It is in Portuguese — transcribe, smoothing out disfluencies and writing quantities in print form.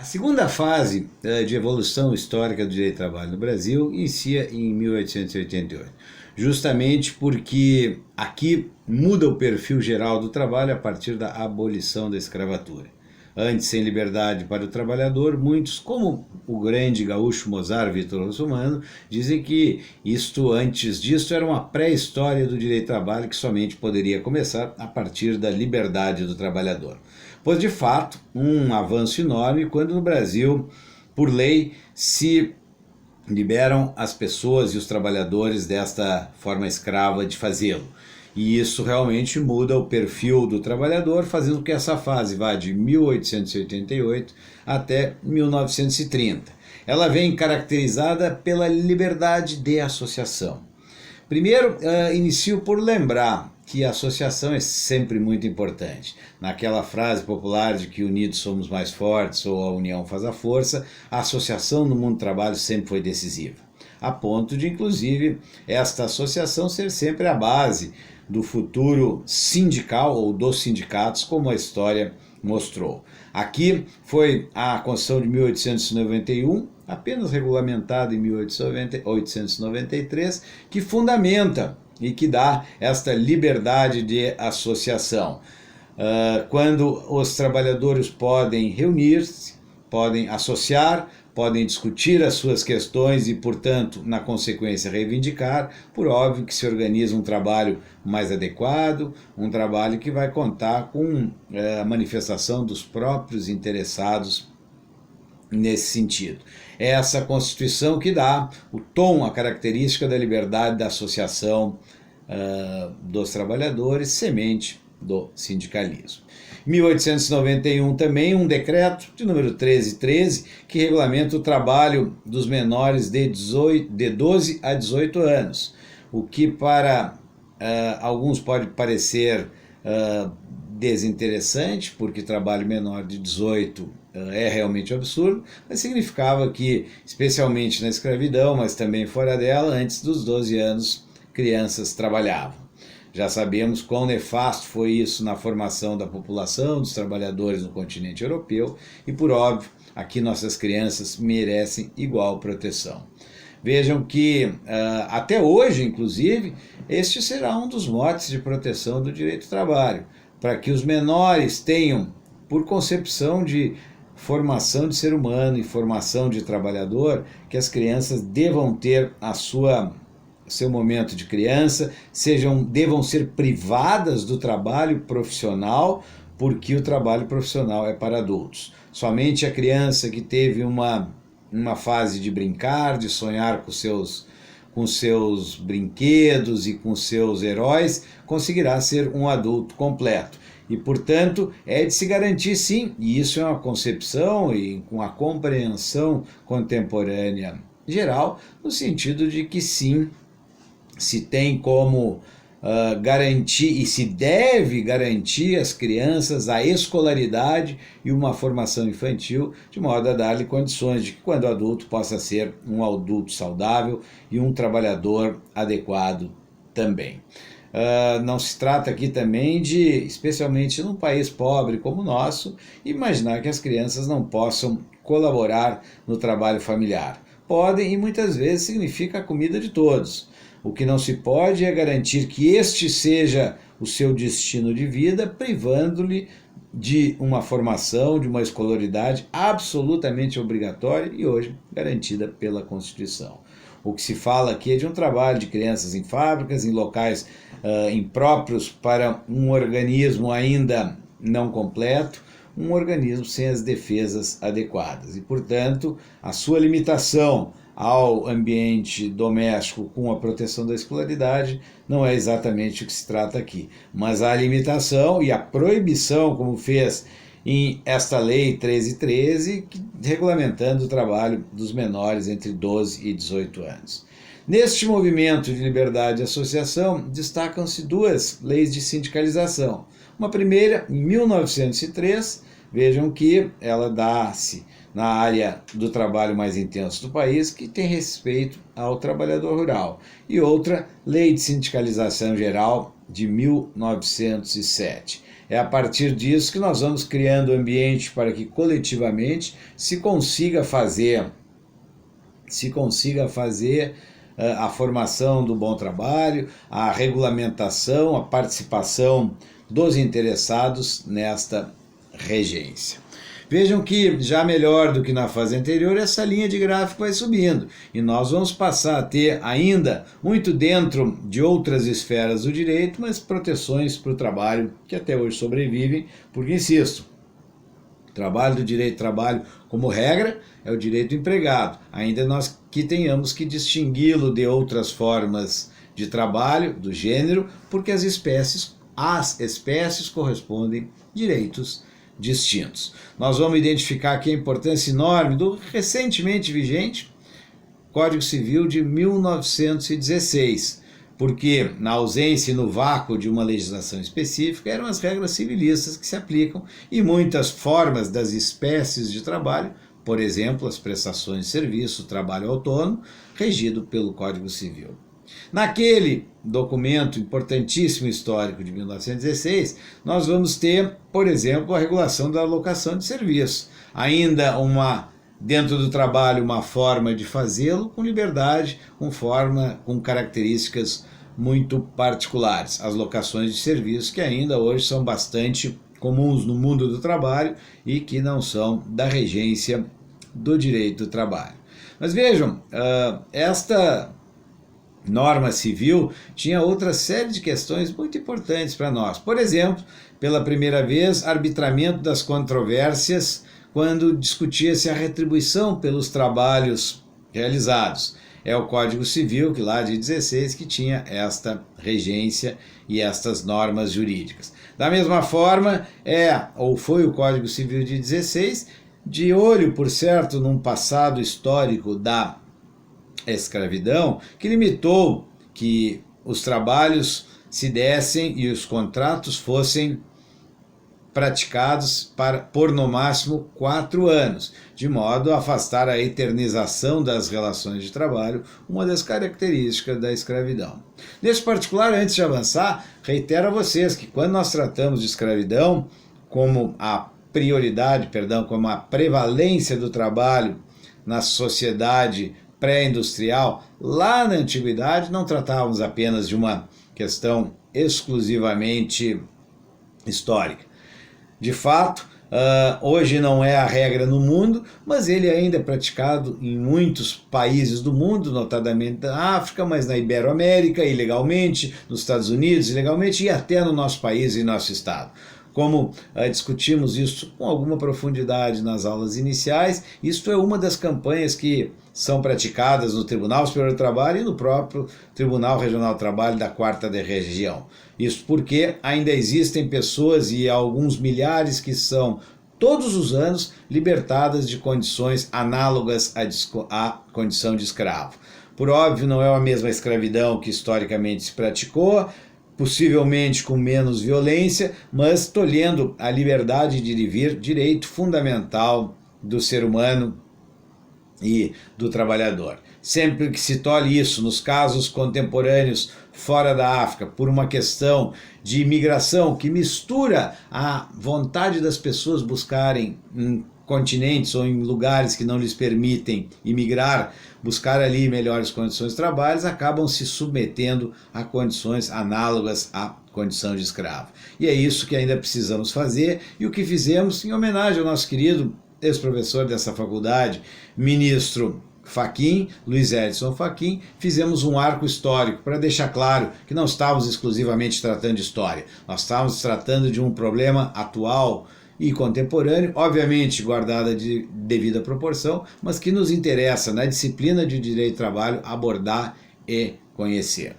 segunda fase de evolução histórica do direito do trabalho no Brasil inicia em 1888, justamente porque aqui muda o perfil geral do trabalho a partir da abolição da escravatura. Antes, sem liberdade para o trabalhador, muitos, como o grande gaúcho Mozart Vitor Russomano, dizem que antes disso era uma pré-história do direito do trabalho que somente poderia começar a partir da liberdade do trabalhador. Pois, de fato, um avanço enorme quando no Brasil, por lei, se liberam as pessoas e os trabalhadores desta forma escrava de fazê-lo. E isso realmente muda o perfil do trabalhador, fazendo com que essa fase vá de 1888 até 1930. Ela vem caracterizada pela liberdade de associação. Primeiro, inicio por lembrar que a associação é sempre muito importante. Naquela frase popular de que unidos somos mais fortes ou a união faz a força, a associação no mundo do trabalho sempre foi decisiva. A ponto de, inclusive, esta associação ser sempre a base do futuro sindical ou dos sindicatos, como a história mostrou. Aqui foi a Constituição de 1891, apenas regulamentada em 1893, que fundamenta e que dá esta liberdade de associação. Quando os trabalhadores podem reunir-se, podem associar, podem discutir as suas questões e, portanto, na consequência, reivindicar, por óbvio que se organiza um trabalho mais adequado, um trabalho que vai contar com a manifestação dos próprios interessados nesse sentido. É essa Constituição que dá o tom, a característica da liberdade da associação dos trabalhadores, semente do sindicalismo. Em 1891 também um decreto de número 1313 que regulamenta o trabalho dos menores de 12 a 18 anos, o que para alguns pode parecer desinteressante, porque trabalho menor de 18 é realmente absurdo, mas significava que, especialmente na escravidão, mas também fora dela, antes dos 12 anos, crianças trabalhavam. Já sabemos quão nefasto foi isso na formação da população, dos trabalhadores no continente europeu, e por óbvio, aqui nossas crianças merecem igual proteção. Vejam que até hoje, inclusive, este será um dos motes de proteção do direito do trabalho, para que os menores tenham, por concepção de formação de ser humano e formação de trabalhador, que as crianças devam ter seu momento de criança, devam ser privadas do trabalho profissional, porque o trabalho profissional é para adultos. Somente a criança que teve uma fase de brincar, de sonhar com seus brinquedos e com seus heróis, conseguirá ser um adulto completo. E, portanto, é de se garantir sim, e isso é uma concepção e com a compreensão contemporânea geral, no sentido de que sim, se tem como garantir e se deve garantir às crianças a escolaridade e uma formação infantil, de modo a dar-lhe condições de que, quando adulto, possa ser um adulto saudável e um trabalhador adequado também. Não se trata aqui também de, especialmente num país pobre como o nosso, imaginar que as crianças não possam colaborar no trabalho familiar. Podem, e muitas vezes significa a comida de todos. O que não se pode é garantir que este seja o seu destino de vida, privando-lhe de uma formação, de uma escolaridade absolutamente obrigatória e hoje garantida pela Constituição. O que se fala aqui é de um trabalho de crianças em fábricas, em locais impróprios para um organismo ainda não completo, um organismo sem as defesas adequadas. E, portanto, a sua limitação ao ambiente doméstico com a proteção da escolaridade não é exatamente o que se trata aqui. Mas a limitação e a proibição, como fez em esta lei 1313, regulamentando o trabalho dos menores entre 12 e 18 anos. Neste movimento de liberdade de associação, destacam-se duas leis de sindicalização. Uma primeira, em 1903, vejam que ela dá-se na área do trabalho mais intenso do país, que tem respeito ao trabalhador rural. E outra, Lei de Sindicalização Geral de 1907. É a partir disso que nós vamos criando ambiente para que coletivamente se consiga fazer a formação do bom trabalho, a regulamentação, a participação dos interessados nesta regência. Vejam que já melhor do que na fase anterior, essa linha de gráfico vai subindo e nós vamos passar a ter ainda, muito dentro de outras esferas do direito, mas proteções para o trabalho que até hoje sobrevivem, porque insisto, o trabalho do direito do trabalho, como regra, é o direito do empregado, ainda nós que tenhamos que distingui-lo de outras formas de trabalho, do gênero, porque as espécies correspondem direitos distintos. Nós vamos identificar aqui a importância enorme do recentemente vigente Código Civil de 1916, porque na ausência e no vácuo de uma legislação específica eram as regras civilistas que se aplicam e muitas formas das espécies de trabalho, por exemplo, as prestações de serviço, o trabalho autônomo, regido pelo Código Civil. Naquele documento importantíssimo histórico de 1916, nós vamos ter, por exemplo, a regulação da alocação de serviço. Ainda dentro do trabalho, uma forma de fazê-lo com liberdade, com características muito particulares. As locações de serviço que ainda hoje são bastante comuns no mundo do trabalho e que não são da regência do direito do trabalho. Mas vejam, esta norma civil tinha outra série de questões muito importantes para nós. Por exemplo, pela primeira vez, arbitramento das controvérsias quando discutia-se a retribuição pelos trabalhos realizados. É o Código Civil, que lá de 16, que tinha esta regência e estas normas jurídicas. Da mesma forma, foi o Código Civil de 16, de olho, por certo, num passado histórico da escravidão, que limitou que os trabalhos se dessem e os contratos fossem praticados por no máximo 4 anos, de modo a afastar a eternização das relações de trabalho, uma das características da escravidão. Nesse particular, antes de avançar, reitero a vocês que quando nós tratamos de escravidão como a como a prevalência do trabalho na sociedade pré-industrial, lá na antiguidade não tratávamos apenas de uma questão exclusivamente histórica. De fato, hoje não é a regra no mundo, mas ele ainda é praticado em muitos países do mundo, notadamente na África, mas na Iberoamérica, ilegalmente, nos Estados Unidos, ilegalmente, e até no nosso país e nosso estado. Como discutimos isso com alguma profundidade nas aulas iniciais, isto é uma das campanhas que são praticadas no Tribunal Superior do Trabalho e no próprio Tribunal Regional do Trabalho da 4ª Região. Isso porque ainda existem pessoas, e alguns milhares, que são todos os anos libertadas de condições análogas à condição de escravo. Por óbvio, não é a mesma escravidão que historicamente se praticou, possivelmente com menos violência, mas tolhendo a liberdade de ir e vir, direito fundamental do ser humano e do trabalhador. Sempre que se tolhe isso nos casos contemporâneos fora da África, por uma questão de imigração que mistura a vontade das pessoas buscarem continentes ou em lugares que não lhes permitem imigrar, buscar ali melhores condições de trabalho, acabam se submetendo a condições análogas à condição de escravo. E é isso que ainda precisamos fazer, e o que fizemos em homenagem ao nosso querido ex-professor dessa faculdade, ministro Fachin, Luiz Edson Fachin, fizemos um arco histórico para deixar claro que não estávamos exclusivamente tratando de história, nós estávamos tratando de um problema atual e contemporâneo, obviamente guardada de devida proporção, mas que nos interessa na disciplina de direito do trabalho abordar e conhecer.